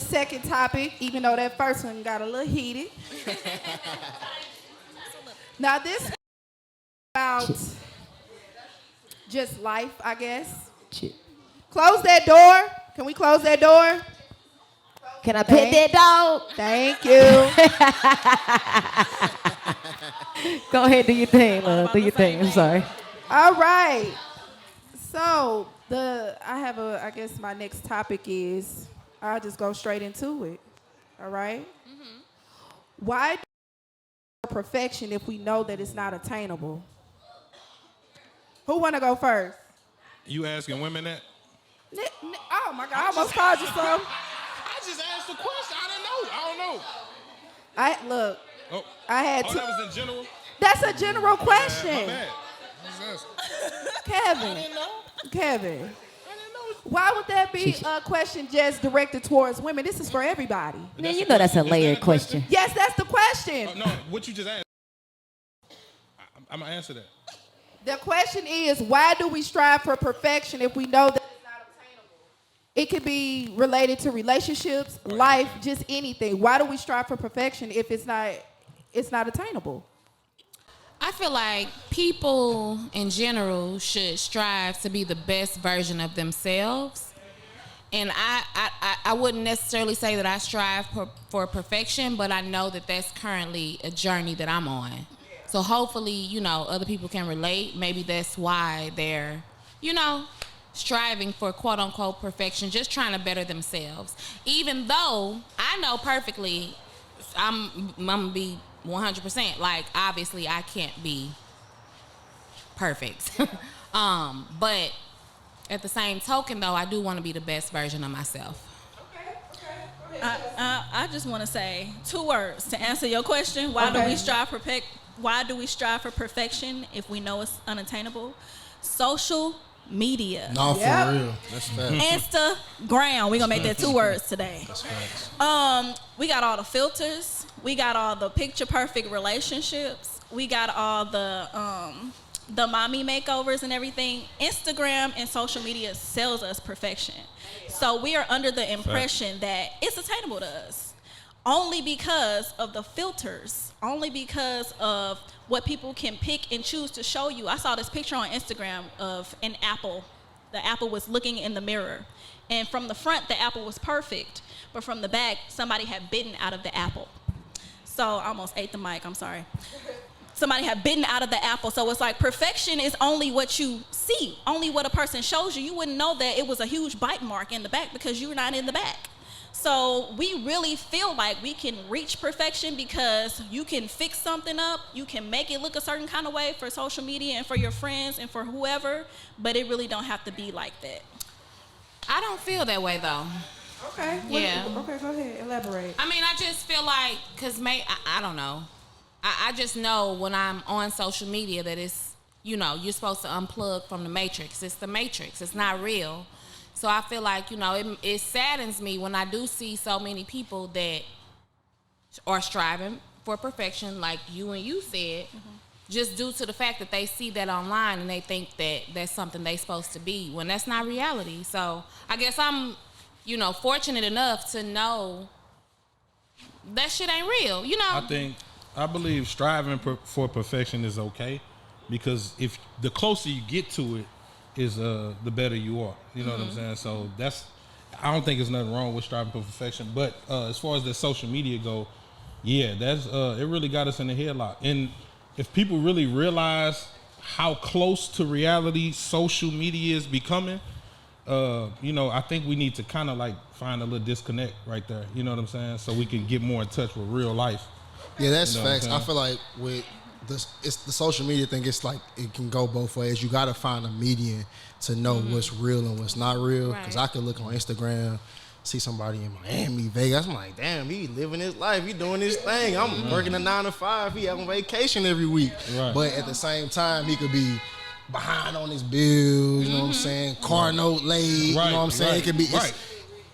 second topic, even though that first one got a little heated. Now this is about just life, I guess. Close that door. Can we close that door? Can I pet that dog? Thank you. Go ahead, do your thing, love. Do your thing. I'm sorry. All right. So I guess my next topic is, I'll just go straight into it. All right? Mm-hmm. Why do we want perfection if we know that it's not attainable? Who want to go first? You asking women that? Oh my God, I almost called you some. I just asked the question. I don't know. Look. Oh. I had that was in general? That's a general question. My bad. Kevin. I didn't know. Kevin. I didn't know. Why would that be a question just directed towards women? This is for everybody. Man, you know that's a layered question. Yes, that's the question. No, what you just asked. I'm going to answer that. The question is, why do we strive for perfection if we know that it's not obtainable? It could be related to relationships, life, just anything. Why do we strive for perfection if it's not attainable? I feel like people in general should strive to be the best version of themselves. And I wouldn't necessarily say that I strive for perfection, but I know that that's currently a journey that I'm on. So hopefully, other people can relate. Maybe that's why they're, striving for quote unquote perfection, just trying to better themselves. Even though I know perfectly, I'm gonna be 100%. Like, obviously, I can't be perfect. But at the same token, though, I do want to be the best version of myself. I just want to say 2 words to answer your question. Why do we strive for perfection if we know it's unattainable? Social media. No, for real. That's facts. Instagram. We're gonna make that 2 words today. That's facts. We got all the filters. We got all the picture perfect relationships. We got all the mommy makeovers and everything. Instagram and social media sells us perfection. So we are under the impression that it's attainable to us. Only because of the filters, only because of what people can pick and choose to show you. I saw this picture on Instagram of an apple. The apple was looking in the mirror. And from the front, the apple was perfect. But from the back, somebody had bitten out of the apple. So I almost ate the mic, I'm sorry. Somebody had bitten out of the apple. So it's like perfection is only what you see, only what a person shows you. You wouldn't know that it was a huge bite mark in the back because you're not in the back. So we really feel like we can reach perfection because you can fix something up, you can make it look a certain kind of way for social media and for your friends and for whoever, but it really don't have to be like that. I don't feel that way, though. Okay. Yeah. Okay, go ahead. Elaborate. I mean, I just feel like, I don't know. I just know when I'm on social media that it's, you're supposed to unplug from the matrix. It's the matrix. It's not real. So I feel like, it saddens me when I do see so many people that are striving for perfection, like you and you said, just due to the fact that they see that online and they think that that's something they're supposed to be, when that's not reality. So I guess I'm, fortunate enough to know that shit ain't real, I believe striving for perfection is okay, because if the closer you get to it, is the better you are. You know what I'm saying? So I don't think there's nothing wrong with striving for perfection. But as far as the social media go, yeah, that's it really got us in the headlock. And if people really realize how close to reality social media is becoming, I think we need to kind of like find a little disconnect right there. You know what I'm saying? So we can get more in touch with real life. Yeah, that's facts. I feel like with it's the social media thing. It's like it can go both ways. You got to find a median to know what's real and what's not real. Because I could look on Instagram, see somebody in Miami, Vegas. I'm like, damn, he living his life. He doing his thing. I'm working a 9 to 5. He having vacation every week. Right. But at the same time, he could be behind on his bills. You know what I'm saying? Car note late. You know what I'm saying? It could be.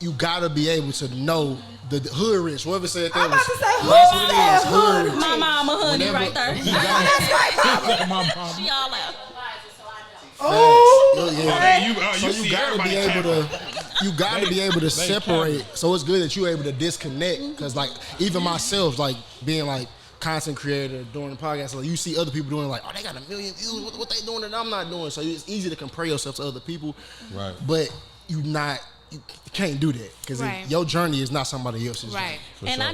You got to be able to know. The hood rich, whoever said that. I'm about to say hood rich. My mama, honey, right there. That's right, mama. She all out. Oh, yeah. You so you gotta be able to. you got to be able to separate. So it's good that you're able to disconnect. Because like even myself, like being like content creator doing the podcast, like you see other people doing like, oh, they got 1 million views. What they doing that I'm not doing? So it's easy to compare yourself to other people. Right. But you can't do that because your journey is not somebody else's journey. And sure.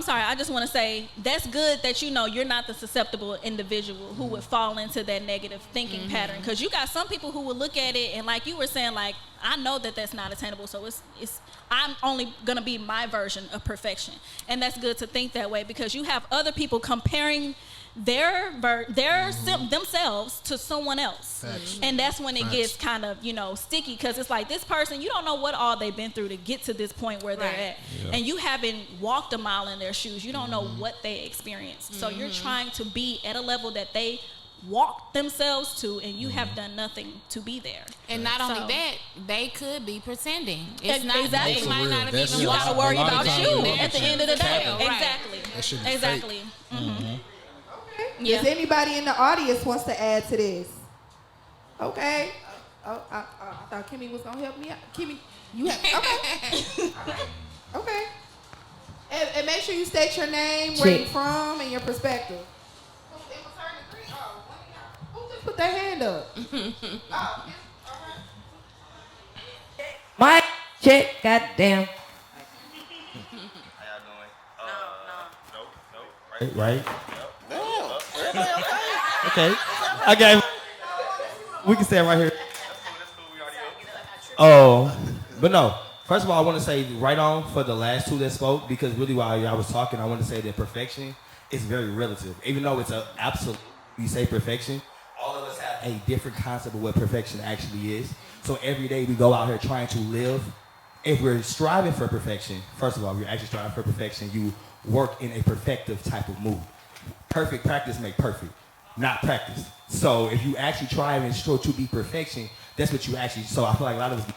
I just want to say that's good that you're not the susceptible individual who would fall into that negative thinking pattern, because you got some people who would look at it and like you were saying, like, I know that that's not attainable, so it's I'm only gonna be my version of perfection, and that's good to think that way because you have other people comparing themselves to someone else. And that's when it gets kind of sticky, because it's like this person, you don't know what all they've been through to get to this point where they're at, and you haven't walked a mile in their shoes. You don't know what they experienced, so you're trying to be at a level that they walked themselves to, and you have done nothing to be there. And not only that, they could be pretending. It's not exactly. They might not have even. You gotta worry about you at the end of the day. Exactly. Exactly. Does anybody in the audience wants to add to this? Okay. I thought Kimmy was gonna help me out. Kimmy, you have okay. Okay. And make sure you state your name, where you're from, and your perspective. Who just put their hand up? Mike, check, goddamn. How y'all doing? Right? Okay. Okay. We can stand right here. Oh, but no. First of all, I want to say right on for the last two that spoke, because really while I was talking, I want to say that perfection is very relative. Even though it's an absolute, you say perfection, all of us have a different concept of what perfection actually is. So every day we go out here trying to live. If we're striving for perfection, first of all, if you're actually striving for perfection, you work in a perfective type of mood. Perfect practice make perfect, not practice. So if you actually try and strive to be perfection, that's what you actually, so I feel like a lot of us be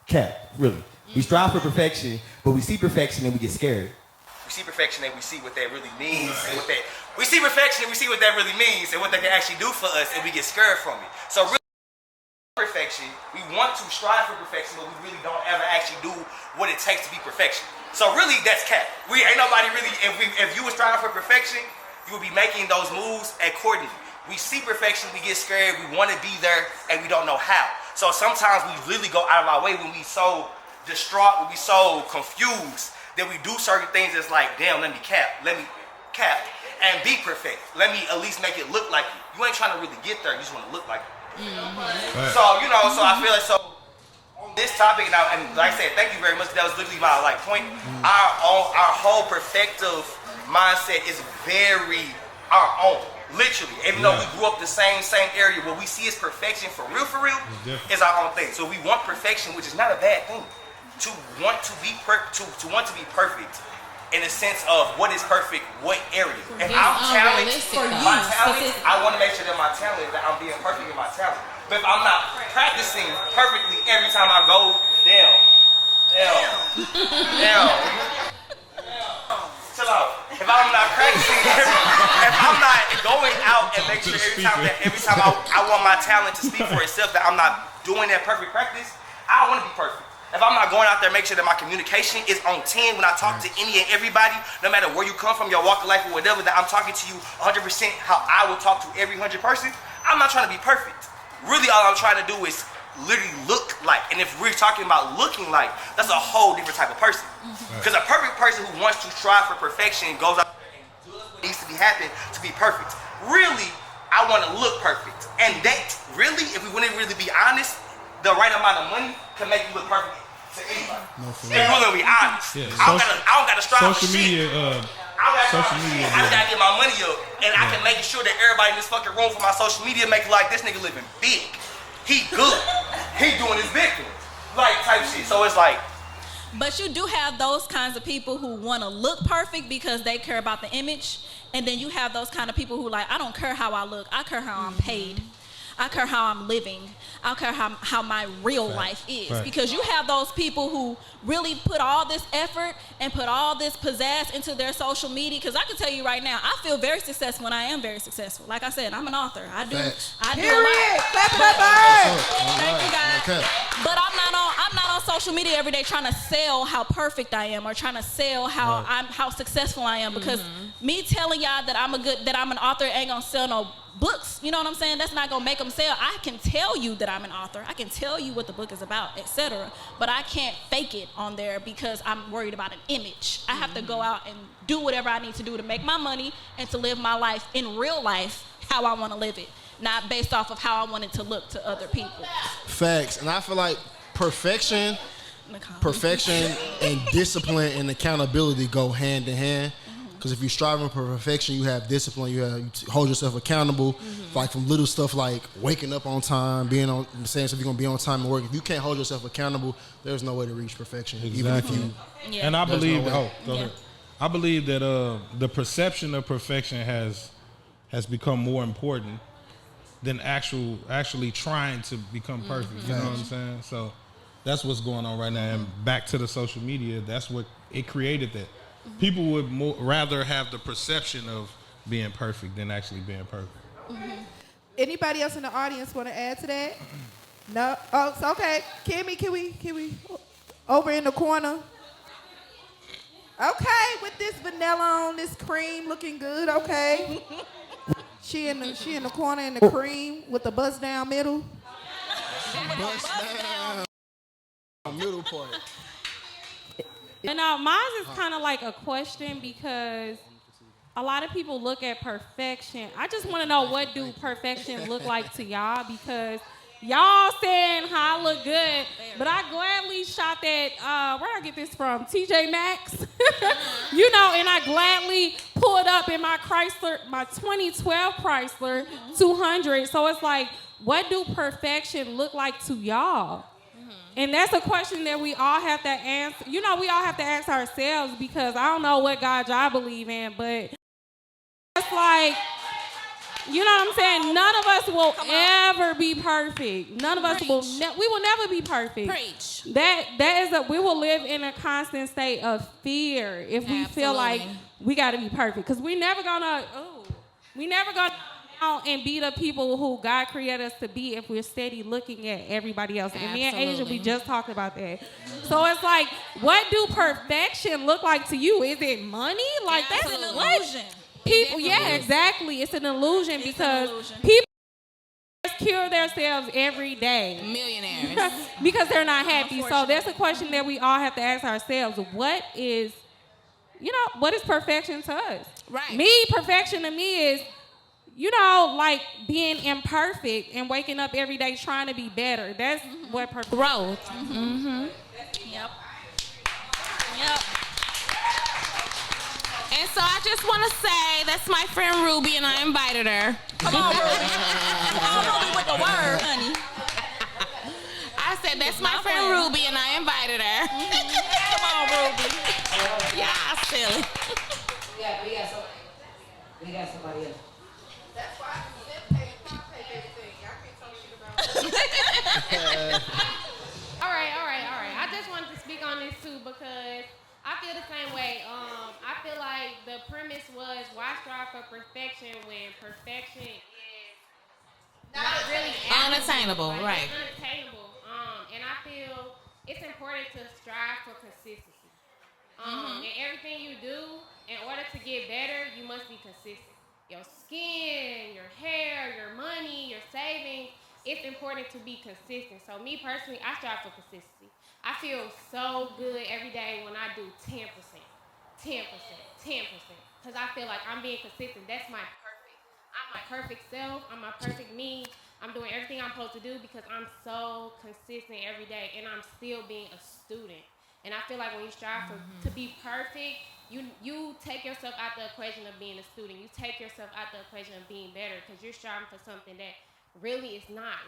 capped, really. We strive for perfection, but we see perfection and we get scared. We see perfection and we see what that really means, and we see perfection and we see what that really means and what that can actually do for us, and we get scared from it. So really, perfection, we want to strive for perfection, but we really don't ever actually do what it takes to be perfection. So really, that's cap. We ain't nobody really. If you was striving for perfection, you would be making those moves accordingly. We see perfection, we get scared, we want to be there, and we don't know how. So sometimes we really go out of our way when we so distraught, when we so confused, that we do certain things that's like, damn, let me cap, and be perfect. Let me at least make it look like it. You ain't trying to really get there, you just want to look like it. Right. So, so I feel like, so on this topic, and like I said, thank you very much, that was literally my point. Our whole perfective mindset is very our own. Literally, even though we grew up the same area, what we see as perfection for real, is our own thing. So we want perfection, which is not a bad thing. To want to be perfect, in the sense of what is perfect, what area. If I'm talented, I want to make sure that my talent, that I'm being perfect in my talent. But if I'm not practicing perfectly every time I go, chill out. If I'm not practicing, if I'm not going out and make sure every time I want my talent to speak for itself, that I'm not doing that perfect practice, I don't want to be perfect. If I'm not going out there, make sure that my communication is on 10 when I talk to any and everybody, no matter where you come from, your walk of life or whatever, that I'm talking to you 100% how I would talk to every 100 person. I'm not trying to be perfect. Really, all I'm trying to do is literally look like. And if we're talking about looking like, that's a whole different type of person. Because a perfect person who wants to strive for perfection goes out there and does what needs to be happening to be perfect. Really, I want to look perfect. And that, really, if we wouldn't really be honest, the right amount of money can make you look perfect to anybody. If we wouldn't be honest. Yeah, I don't got to strive for shit. Social media. I just gotta get my money up, and I can make sure that everybody in this fucking room for my social media make it like this nigga living big. He good. He doing his big thing. Like type shit. So it's like. But you do have those kinds of people who want to look perfect because they care about the image. And then you have those kind of people who like, I don't care how I look. I care how I'm paid. I care how I'm living. I care how my real life is. Right. Because you have those people who really put all this effort and put all this pizzazz into their social media. Because I can tell you right now, I feel very successful when I am very successful. Like I said, I'm an author. I do a lot. Clap it up, Thank you guys. Okay. But I'm not on social media every day trying to sell how perfect I am or trying to sell how successful I am, because me telling y'all that I'm an author ain't gonna sell no books. You know what I'm saying? That's not gonna make them sell. I can tell you that I'm an author. I can tell you what the book is about, etc. But I can't fake it on there because I'm worried about an image. I have to go out and do whatever I need to do to make my money and to live my life in real life how I want to live it, not based off of how I want it to look to other people. Facts. And I feel like perfection and discipline and accountability go hand in hand. Because if you're striving for perfection, you have discipline, you hold yourself accountable, like from little stuff like waking up on time, saying if you're gonna be on time and work. If you can't hold yourself accountable, there's no way to reach perfection. Exactly. Even if you, And I believe, go ahead. I believe that the perception of perfection has become more important than actually trying to become perfect. You know what I'm saying? So that's what's going on right now. And back to the social media, that's what it created that. People would rather have the perception of being perfect than actually being perfect. Anybody else in the audience want to add to that? No? Oh, it's okay. Kimmy, can we over in the corner? Okay, with this vanilla on, this cream looking good, okay. She in the corner in the cream with the bust down middle. bust down middle part. And mine is kind of like a question, because a lot of people look at perfection. I just want to know, what do perfection look like to y'all? Because y'all saying how I look good, but I gladly shot that, where I get this from? TJ Maxx. You know, and I gladly pulled up in my Chrysler, my 2012 Chrysler 200. So it's like, what do perfection look like to y'all? And that's a question that we all have to answer. You know, we all have to ask ourselves, because I don't know what God y'all believe in, but it's like, you know what I'm saying? None of us will ever be perfect. None of us will. We will never be perfect. Preach. We will live in a constant state of fear if we feel like we got to be perfect, because we never gonna out and be the people who God created us to be if we're steady looking at everybody else. And me and Asia, we just talked about that. So it's like, what do perfection look like to you? Is it money? Like, that's an illusion. People, exactly. It's an illusion, because people kill themselves every day. Millionaires. Because they're not happy. So that's a question that we all have to ask ourselves. What is perfection to us? Right. Perfection to me is, you know, like being imperfect and waking up every day trying to be better. That's what growth. Yep. And so I just want to say, that's my friend Ruby, and I invited her. Come on, Ruby. Come on, Ruby, with the word, honey. I said, that's my friend Ruby, and I invited her. Come on, Ruby. Yeah, silly. We got somebody else. That's why I can pay everything. Y'all can't talk shit about All right. I just wanted to speak on this too, because I feel the same way. I feel like the premise was, why strive for perfection when perfection is not really unattainable, right? It's unattainable. And I feel it's important to strive for consistency. In everything you do, in order to get better, you must be consistent. Your skin, your hair, your money, your savings, it's important to be consistent. So me personally, I strive for consistency. I feel so good every day when I do 10%, 10%, 10%. Because I feel like I'm being consistent. That's my perfect. I'm my perfect self. I'm my perfect me. I'm doing everything I'm supposed to do because I'm so consistent every day, and I'm still being a student. And I feel like when you strive to be perfect, you take yourself out the equation of being a student. You take yourself out the equation of being better, because you're striving for something that really is not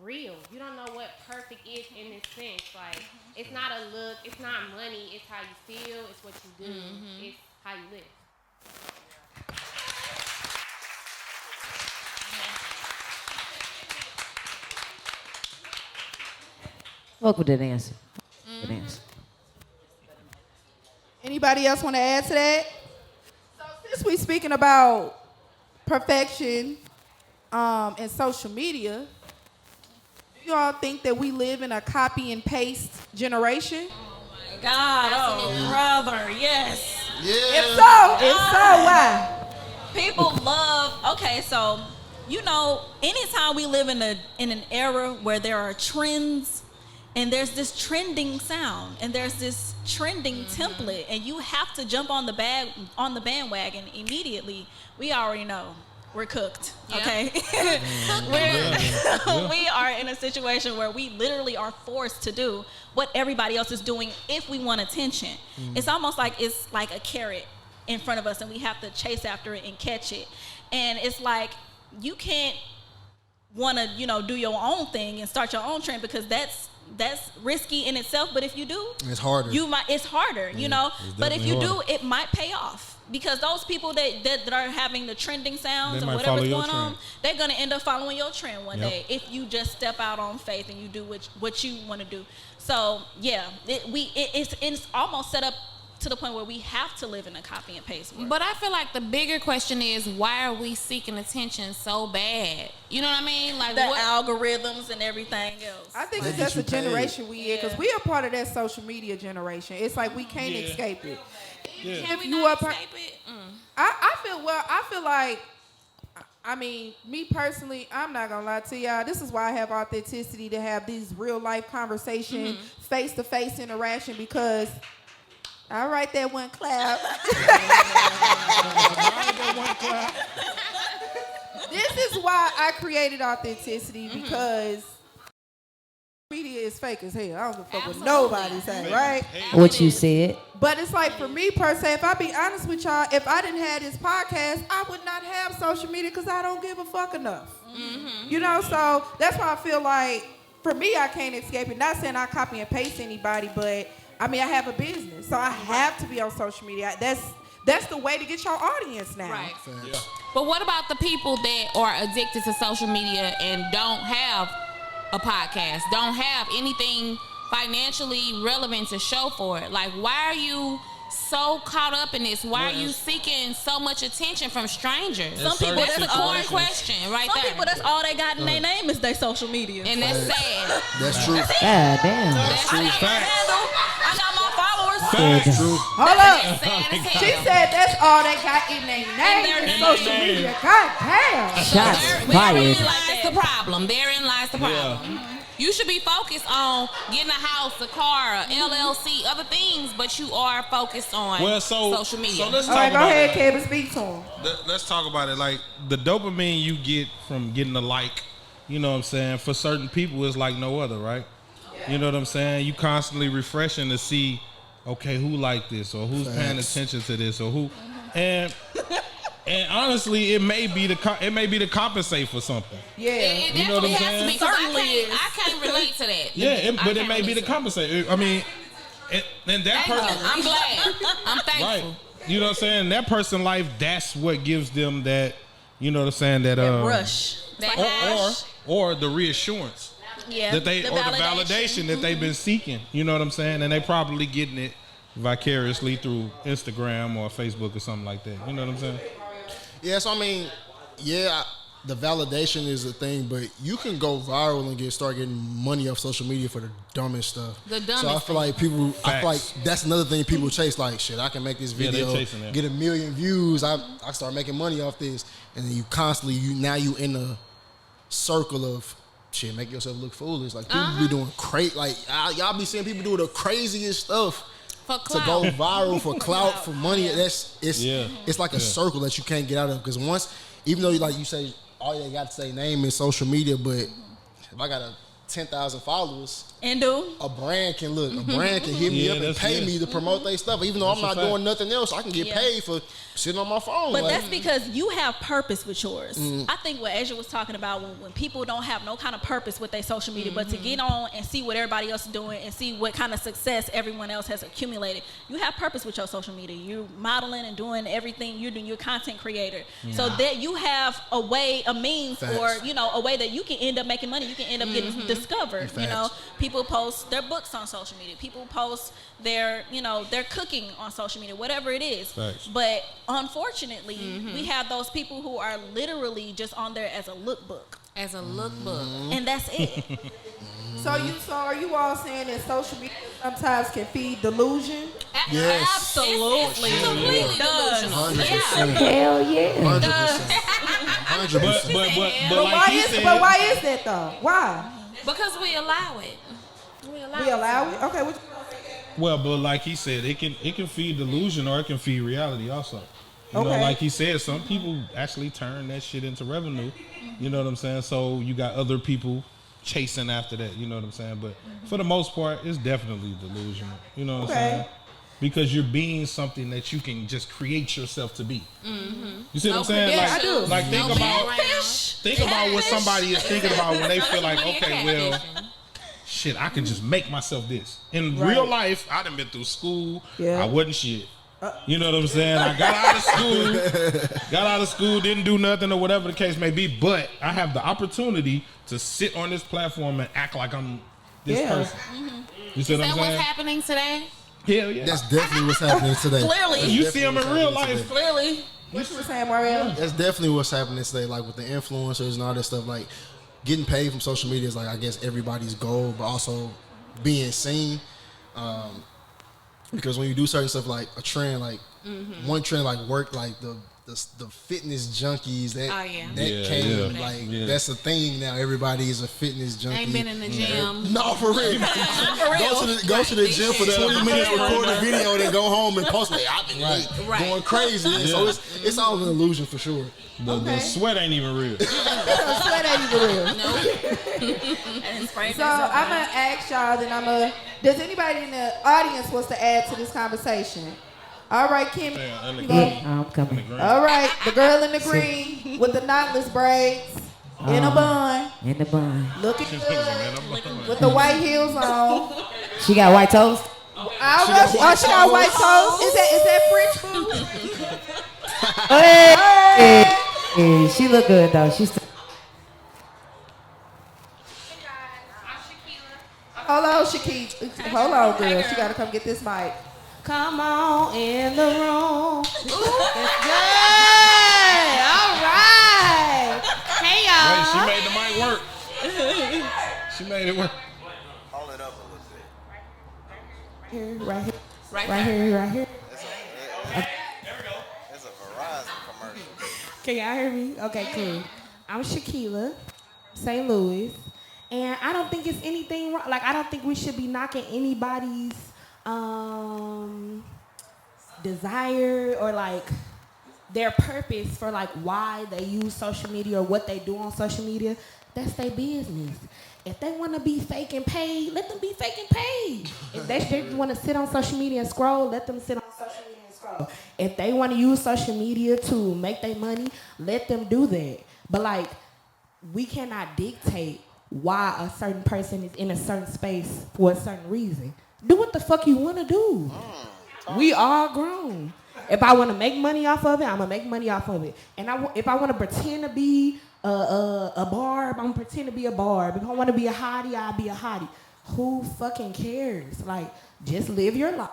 real. You don't know what perfect is in this sense. Like, it's not a look, it's not money, it's how you feel, it's what you do, it's how you live. Welcome to the answer. Good answer. Anybody else want to add to that? So since we're speaking about perfection and social media, do You all think that we live in a copy and paste generation? God, oh, brother, yes. Yeah. If so, why? People love. Okay, so you know, anytime we live in an era where there are trends, and there's this trending sound, and there's this trending template, and you have to jump on the bandwagon immediately. We already know we're cooked. Okay, we are in a situation where we literally are forced to do what everybody else is doing if we want attention. It's almost like it's like a carrot in front of us, and we have to chase after it and catch it. And it's like you can't want to, you know, do your own thing and start your own trend, because that's risky in itself. But if you do, it's harder. It's harder, you know. But if you do, it might pay off, because those people that are having the trending sounds and whatever's going on, they're gonna end up following your trend one day if you just step out on faith and you do what you want to do. So yeah, it's almost set up to the point where we have to live in a copy and paste world. But I feel like the bigger question is, why are we seeking attention so bad? You know what I mean? Like the algorithms and everything else. I think it's just a generation we in, because we are part of that social media generation. It's like we can't escape it. Yeah. Can we not escape it? I feel like, I mean, me personally, I'm not gonna lie to y'all. This is why I have authenticity, to have these real life conversations, face-to-face interaction, because all right, that one clap. This is why I created authenticity, because media is fake as hell. I don't give a fuck what nobody say, right? What you said. But it's like, for me per se, if I be honest with y'all, if I didn't have this podcast, I would not have social media, because I don't give a fuck enough. You know, so that's why I feel like, for me, I can't escape it. Not saying I copy and paste anybody, but I mean, I have a business, so I have to be on social media. That's the way to get your audience now. Right. Yeah. But what about the people that are addicted to social media and don't have a podcast, don't have anything financially relevant to show for it? Like, why are you so caught up in this? Why are you seeking so much attention from strangers? Some people, that's a core question right there. Some people, that's all they got in their name is their social media. And that's sad. That's true. God damn. That's true. I got my followers. That's true. Hold up. She said that's all they got in their name is social media. God damn. Shots Therein fired. lies the problem. Therein lies the problem. You should be focused on getting a house, a car, a LLC, other things, but you are focused on social media. So let's All talk right, go about ahead, it. Kevin, speak to him. Let's talk about it. Like, the dopamine you get from getting a like, you know what I'm saying, for certain people is like no other, right? You know what I'm saying? You constantly refreshing to see, okay, who liked this, or who's paying attention to this, or who, and honestly, it may be to compensate for something. Yeah, it you know what I'm definitely has saying? to be. 'Cause I can't relate to that. Yeah, but it may be to compensate. I mean, and that person, I'm glad. I'm thankful. right? You know what I'm saying? That person life, that's what gives them that. You know what I'm saying? That rush. or the reassurance. Yeah, That they, or the validation that they've been seeking. You know what I'm saying? And they probably getting it vicariously through Instagram or Facebook or something like that. You know what I'm saying? Yeah, so I mean, the validation is a thing, but you can go viral and start getting money off social media for the dumbest stuff. So I feel like that's another thing people chase. Like, shit, I can make this video, get 1 million views. I start making money off this, and then you constantly you in a circle of shit. Make yourself look foolish. Like, people be doing like y'all be seeing people do the craziest stuff to go viral for clout, for money. It's like a circle that you can't get out of, because once, even though like you say, all you got to say name is social media, but if I got 10,000 followers, a brand can hit me up and pay me to promote their stuff, even though I'm not doing nothing else. I can get paid for sitting on my phone. But that's because you have purpose with yours. I think what Asia was talking about, when people don't have no kind of purpose with their social media, but to get on and see what everybody else is doing and see what kind of success everyone else has accumulated, you have purpose with your social media. You're modeling and doing everything you're doing. You're a content creator, so that you have a means, or a way that you can end up making money. You can end up getting discovered. People post their books on social media. People post their cooking on social media, whatever it is. But unfortunately, we have those people who are literally just on there as a lookbook. As a lookbook. And that's it. So are you all saying that social media sometimes can feed delusion? Yes. Absolutely. It's completely delusional. 100%. Hell yeah. 100%. But like he said, Why is that though? Why? Because we allow it. We allow it? Okay, what you well, but like he said, it can feed delusion or it can feed reality also. You know, like he said, some people actually turn that shit into revenue. You know what I'm saying? So you got other people chasing after that. You know what I'm saying? But for the most part, it's definitely delusional. You know what I'm saying? Because you're being something that you can just create yourself to be. Mm-hmm. You see what I'm saying? Yeah, I do. Like think about what somebody is thinking about when they feel like, okay, well, shit, I can just make myself this. In real life, I done been through school. Yeah. I wasn't shit. You know what I'm saying? I got out of school, didn't do nothing or whatever the case may be, but I have the opportunity to sit on this platform and act like I'm this person. Mm-hmm. You see what I'm saying? What's happening today? Hell yeah. That's definitely what's happening today. Clearly. You see them in real life. Clearly. What you were saying, Marielle? That's definitely what's happening today, like with the influencers and all that stuff. Like getting paid from social media is like, I guess, everybody's goal, but also being seen. Because when you do certain stuff like a trend, like one trend like work, like the fitness junkies that came like that's a thing now. Everybody is a fitness junkie. Ain't been in the gym. No, for real. Go to the gym for 20 minutes, record a video, then go home and post like I've been going crazy. Yeah. So it's all an illusion for sure. The sweat ain't even real. Sweat ain't even real. So I'm gonna ask y'all. Then does anybody in the audience wants to add to this conversation? All right, Kim. I'm coming. All right, the girl in the green with the knotless braids in a bun. In the bun. Looking good with the white heels on. She got white toast? She got white toast. Is that French food? Hey. She look good though. She's. Hold on, Shakira. Hold on, girl. She gotta come get this mic. Come on in the room. It's good. All right. Hey, y'all. Wait, she made the mic work. She made it work. Hold it up a little bit. Right here. Right here. There we go. It's a Verizon commercial. Can y'all hear me? Okay, cool. I'm Shaquila, St. Louis, and I don't think it's anything wrong. Like, I don't think we should be knocking anybody's desire or like their purpose for like why they use social media or what they do on social media. That's their business. If they want to be fake and paid, let them be fake and paid. If they want to sit on social media and scroll, let them sit on social media and scroll. If they want to use social media to make their money, let them do that. But like, we cannot dictate why a certain person is in a certain space for a certain reason. Do what the fuck you want to do. We all grown. If I want to make money off of it, I'm going to make money off of it. And if I want to pretend to be a barb, I'm going to pretend to be a barb. If I want to be a hottie, I'll be a hottie. Who fucking cares? Like, just live your life.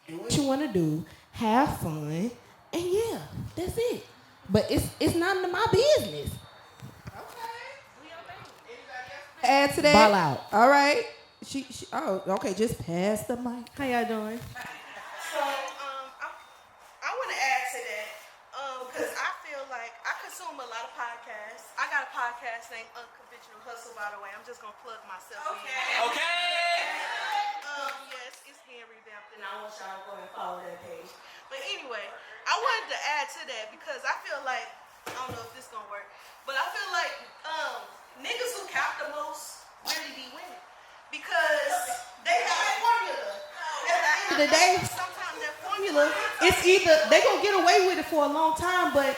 Do what you want to do. Have fun. And yeah, that's it. But it's none of my business. Okay. Add to that. Ball out. All right. Okay, just pass the mic. How y'all doing? So, I want to add to that, because I feel like I consume a lot of podcasts. I got a podcast named Unconventional Hustle, by the way. I'm just going to plug myself in. Yes, it's being revamped, and I want y'all to go and follow that page. But anyway, I wanted to add to that because I feel like, I don't know if this going to work, but I feel like niggas who count the most really be winning. Because they have a formula. At the end of the day, sometimes that formula, it's either they gonna get away with it for a long time, but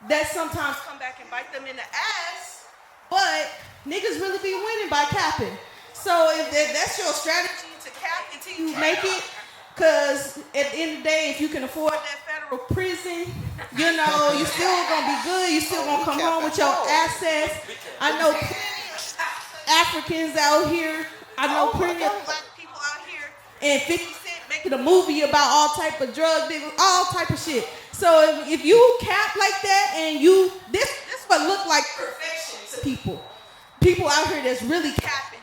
that sometimes come back and bite them in the ass. But niggas really be winning by capping. So if that's your strategy to cap until you make it, because at the end of the day, if you can afford that federal prison, you know, you still gonna be good. You still gonna come home with your assets. I know Africans out here. I know plenty of black people out here. And 50 Cent making a movie about all type of drug dealers, all type of shit. So if you cap like that and this what look like perfection to people. People out here that's really capping.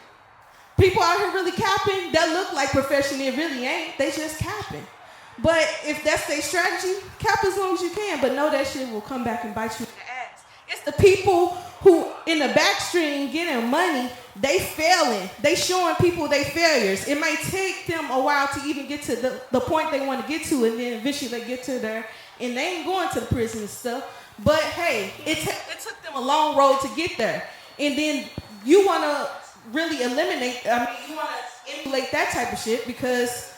people out here really capping that look like profession, it really ain't. They just capping. But if that's their strategy, cap as long as you can, but know that shit will come back and bite you in the ass. It's the people who in the backstream getting money, they failing. They showing people they failures. It might take them a while to even get to the point they want to get to, and then eventually they get to there, and they ain't going to the prison and stuff. But hey, it took them a long road to get there. And then you want to really you want to emulate that type of shit because,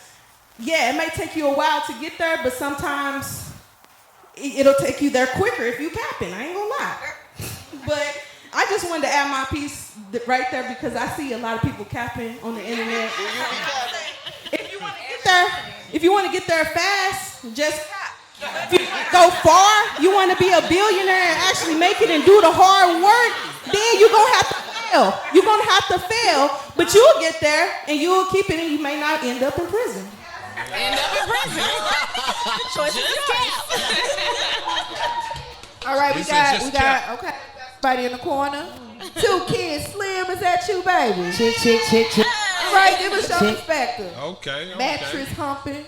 yeah, it may take you a while to get there, but sometimes it'll take you there quicker if you capping. I ain't gonna lie. But I just wanted to add my piece right there because I see a lot of people capping on the internet. If you want to get there fast, just cap. If you want to go far, you want to be a billionaire and actually make it and do the hard work, then you're going to have to fail. You're going to have to fail, but you'll get there and you'll keep it and you may not end up in prison. End up in prison. Choice is yours. All right, we got okay. Everybody in the corner. 2 Kids Slim, is that you, baby? Chick. All right, give us your perspective. Okay. Mattress humping.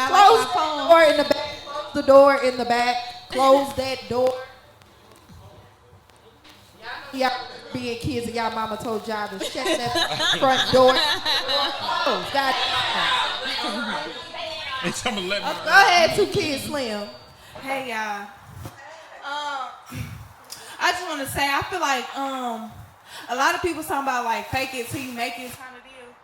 Close the door in the back. Close that door. Y'all being kids and y'all mama told y'all to shut that front door. Go ahead, 2 Kids Slim. Hey y'all. I just want to say I feel like a lot of people talking about like fake it till you make it kind of deal.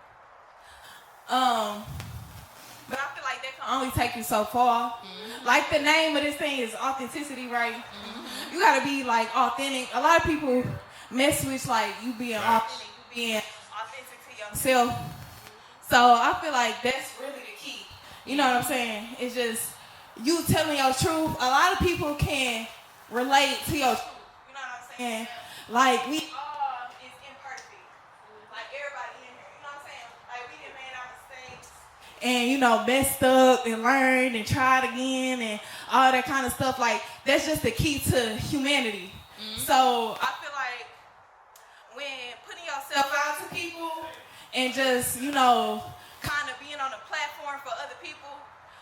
But I feel like that can only take you so far. Mm-hmm. Like the name of this thing is authenticity, right? Mm-hmm. You gotta be like authentic. A lot of people mess with like you being authentic, you being authentic to yourself. So I feel like that's really the key. You know what I'm saying? It's just you telling your truth. A lot of people can relate to your truth. You know what I'm saying? Like we all is imperfect. Like everybody in here. You know what I'm saying? Like we done made our mistakes. And you know, messed up and learned and tried again and all that kind of stuff. Like that's just the key to humanity. Mm-hmm. So I feel like when putting yourself out to people and just, you know, kind of being on a platform for other people,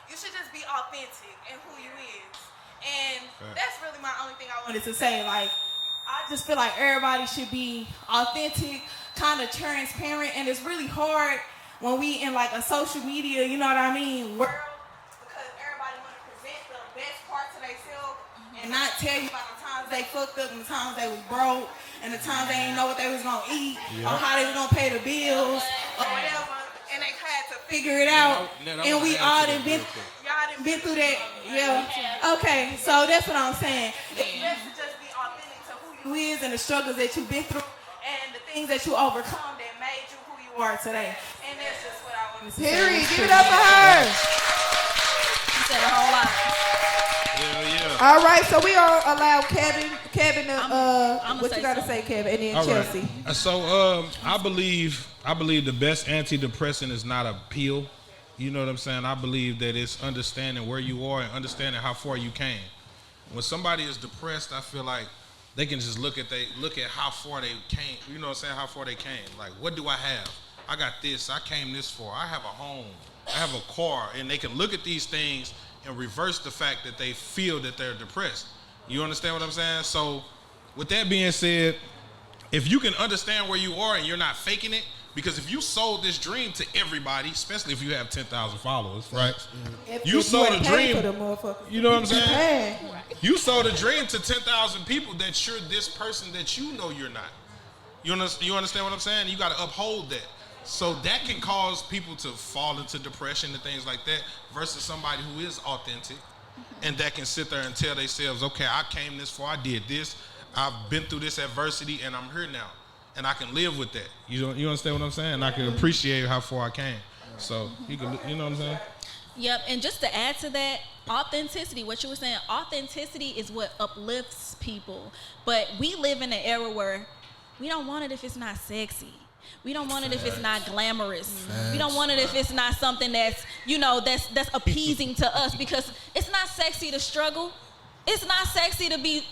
you should just be authentic in who you is. And that's really my only thing I wanted to say. Like, I just feel like everybody should be authentic, kind of transparent, and it's really hard when we in like a social media, you know what I mean, world, because everybody want to present the best parts of themselves and not tell you about the times they fucked up and the times they was broke and the times they didn't know what they was gonna eat or how they was gonna pay the bills or whatever, and they had to figure it out. And we all done been through that. Yeah. Okay, so that's what I'm saying. It's best to just be authentic to who you is and the struggles that you've been through and the things that you overcome that made you who you are today. And that's just what I wanted to say. Period. Give it up for her. You said a whole lot. Yeah. All right, so we are allowed Kevin what you got to say, Kevin, and then All Chelsea. Right. So I believe the best antidepressant is not a pill. You know what I'm saying? I believe that it's understanding where you are and understanding how far you came. When somebody is depressed, I feel like they can just look at how far they came. You know what I'm saying? How far they came. Like, what do I have? I got this. I came this far. I have a home. I have a car. And they can look at these things and reverse the fact that they feel that they're depressed. You understand what I'm saying? So with that being said, if you can understand where you are and you're not faking it, because if you sold this dream to everybody, especially if you have 10,000 followers, right? You sold a dream. You know what I'm saying? You sold a dream to 10,000 people that you're this person that you know you're not. You understand what I'm saying? You got to uphold that. So that can cause people to fall into depression and things like that versus somebody who is authentic and that can sit there and tell themselves, okay, I came this far, I did this, I've been through this adversity, and I'm here now. And I can live with that. You understand what I'm saying? I can appreciate how far I came. So, you know what I'm saying? Yep, and just to add to that, authenticity, what you were saying, authenticity is what uplifts people. But we live in an era where we don't want it if it's not sexy. We don't want it if it's not glamorous. We don't want it if it's not something that's, that's appeasing to us, because it's not sexy to struggle. It's not sexy to be,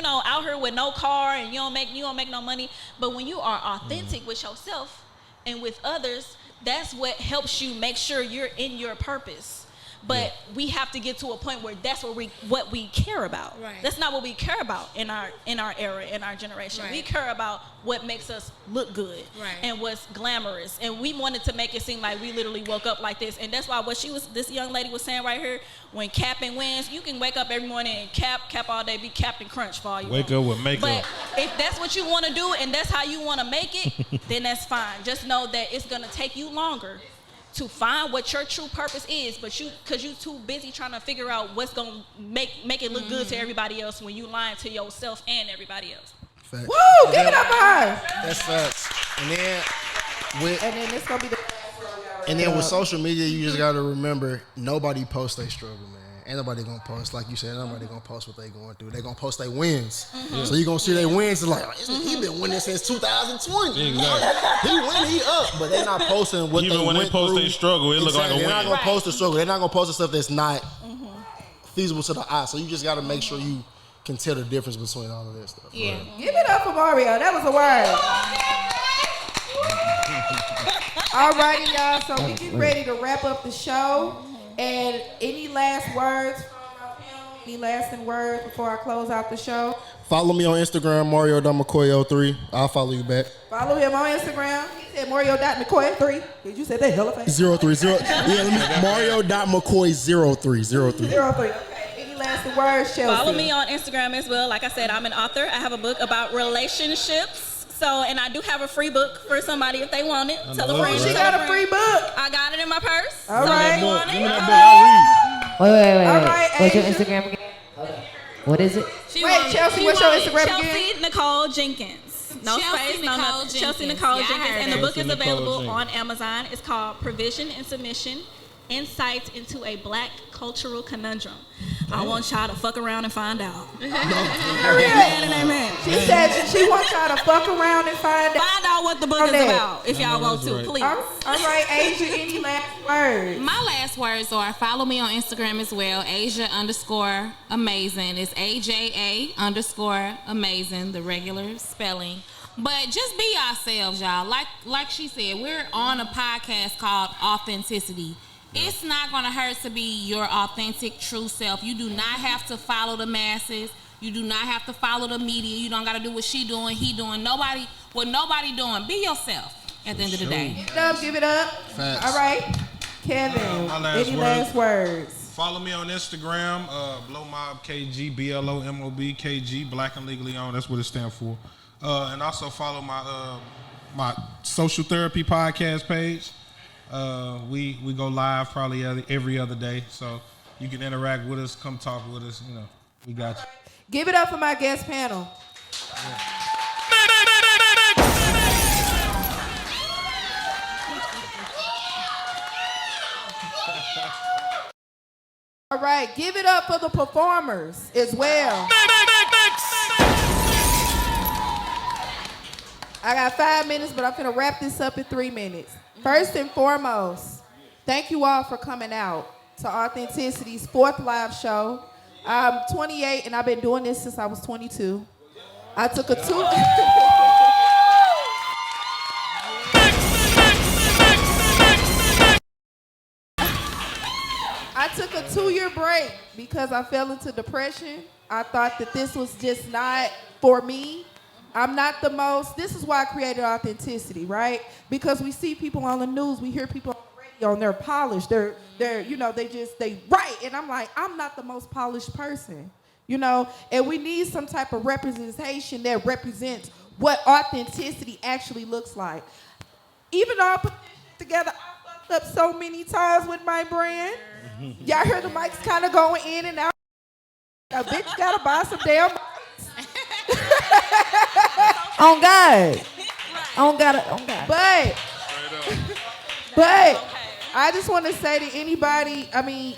out here with no car and you don't make no money. But when you are authentic with yourself and with others, that's what helps you make sure you're in your purpose. But we have to get to a point where that's what we care about. Right. That's not what we care about in our era, in our generation. Right. We care about what makes us look good and what's glamorous. And we wanted to make it seem like we literally woke up like this. And that's why this young lady was saying right here, when capping wins, you can wake up every morning and cap all day, be Captain Crunch for all you Wake up with makeup. But if that's what you want to do and that's how you want to make it, then that's fine. Just know that it's going to take you longer to find what your true purpose is, but because you too busy trying to figure out what's gonna make it look good to everybody else when you lying to yourself and everybody else. Facts. Woo! Give it up for her. That's facts. And then it's gonna be the. And then with social media, you just gotta remember nobody posts their struggle, man. Ain't nobody gonna post, like you said, nobody gonna post what they going through. They gonna post their wins. So you gonna see their wins. It's like, he been winning since 2020. Exactly. He win, he up. But they're not posting what Even they when went they post through. their struggle, it look like a win. They're not gonna post the struggle. They're not gonna post the stuff that's not feasible to the eye. So you just gotta make sure you can tell the difference between all of that stuff. Yeah. Right? Give it up for Mario. That was a word. All righty, y'all. So we get ready to wrap up the show. And any last words from our panel? Any lasting words before I close out the show? Follow me on Instagram, Mario.McCoy03. I'll follow you back. Follow him on Instagram. He said Mario.McCoy3. Did you say that hella fast? 030. Yeah, Mario.McCoy03. 03. Okay. Any lasting words, Chelsea? Follow me on Instagram as well. Like I said, I'm an author. I have a book about relationships. And I do have a free book for somebody if they want it. Tell a friend. She got a free book. I got it in my purse. All right. Give me that book. I'll read. Wait. All right, What's your Asia. Instagram again? What is it? Chelsea, what's your Instagram again? Chelsea Nicole Jenkins. No Chelsea space, no Nicole nothing. Jenkins. Chelsea Nicole Yeah, I Jenkins. heard And the it. book is Chelsea Nicole available Jenkins. on Amazon. It's called Provision and Submission: Insights into a Black Cultural Conundrum. I want y'all to fuck around and find out. Amen and amen. She said she wants y'all to fuck around and find out. Find out what the book is about if y'all want to, please. All right, Asia, any last words? My last words are follow me on Instagram as well, Asia_amazing. It's AJA_amazing, the regular spelling. But just be yourselves, y'all. Like she said, we're on a podcast called Authenticity. It's not going to hurt to be your authentic, true self. You do not have to follow the masses. You do not have to follow the media. You don't got to do what she doing, he doing. Nobody doing. Be yourself at the end of the day. Give it up. Facts. All right. Kevin, any last words? Follow me on Instagram, blomobkg, BLOMOBKG, Black and Legally Owned. That's what it stands for. And also follow my social therapy podcast page. We go live probably every other day, so you can interact with us, come talk with us. We got you. Give it up for my guest panel. All right, give it up for the performers as well. I got 5 minutes, but I'm going to wrap this up in 3 minutes. First and foremost, thank you all for coming out to Authenticity's 4th live show. I'm 28, and I've been doing this since I was 22. I took a I took a 2-year break because I fell into depression. I thought that this was just not for me. I'm not the most, this is why I created Authenticity, right? Because we see people on the news, we hear people on the radio, and they're polished, they're they right. And I'm like, I'm not the most polished person, and we need some type of representation that represents what authenticity actually looks like. Even though I put this together, I fucked up so many times with my brand. Y'all hear the mics kind of going in and out. A bitch gotta buy some damn mics. On God. On God. But I just want to say to anybody,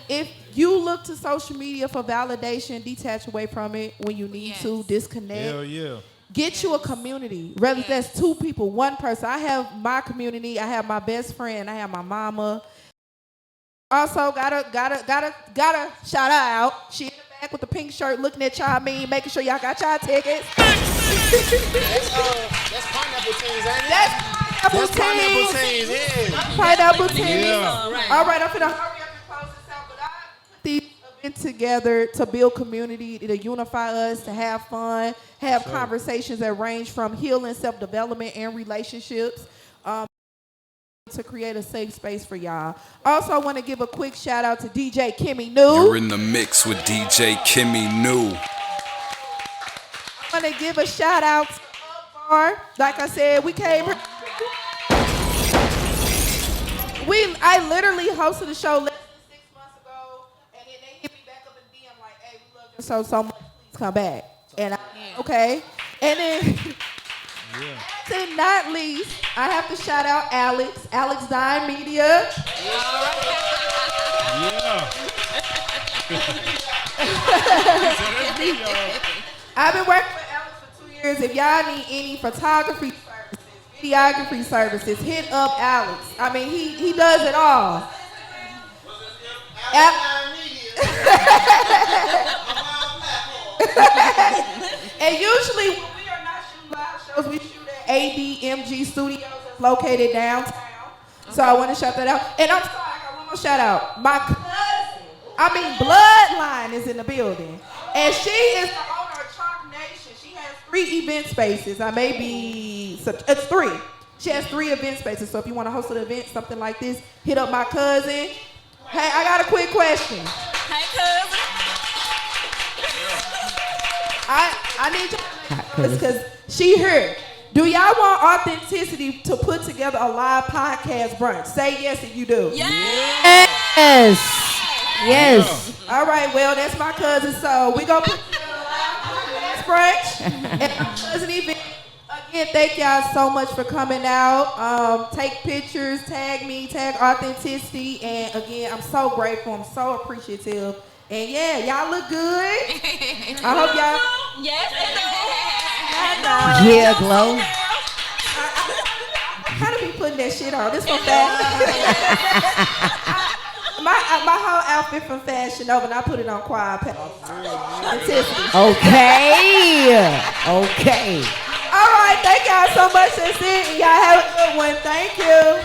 if you look to social media for validation, detach away from it when you need to, disconnect. Hell yeah. Get you a community, whether that's 2 people, 1 person. I have my community, I have my best friend, I have my mama. Also, gotta shout her out. She in the back with the pink shirt, looking at y'all making sure y'all got y'all tickets. That's pineapple teens, ain't it? That's pineapple teens, yeah. Pineapple teens. Yeah. All right, I'm finna hurry up and close this out, but I put these events together to build community, to unify us, to have fun, have conversations that range from healing, self-development, and relationships. To create a safe space for y'all. Also, I want to give a quick shout out to DJ Kimmy New. You're in the mix with DJ Kimmy New. I want to give a shout out to UPBar. Like I said, we came here. I literally hosted a show less than 6 months ago, and then they hit me back up in DM like, hey, we love you so much, please come back. And I, okay. And then, last and not least, I have to shout out Alex Dine Media. I've been working with Alex for 2 years. If y'all need any photography services, videography services, hit up Alex. I mean, he does it all. And usually when we are not shooting live shows, we shoot at ADMG Studios that's located downtown. So I want to shout that out. And I'm sorry, I got one more shout out. My cousin, Bloodline is in the building. And she is the owner of Chalk Nation. She has 3 event spaces. It's 3. She has 3 event spaces. So if you want to host an event, something like this, hit up my cousin. Hey, I got a quick question. Hey, cousin. I need you because she here. Do y'all want Authenticity to put together a live podcast brunch? Say yes if you do. Yes. Yes. All right, well, that's my cousin. So we going to put together a live podcast brunch at my cousin event. Again, thank y'all so much for coming out. Take pictures, tag me, tag Authenticity. And again, I'm so grateful. I'm so appreciative. And yeah, y'all look good. I hope y'all. Yes, Yeah, glow. I kind of be putting that shit on. This from fashion. my whole outfit from Fashion Nova, and I put it on Quad Pack. Okay. Okay. All right, thank y'all so much. That's it. Y'all have a good one. Thank you.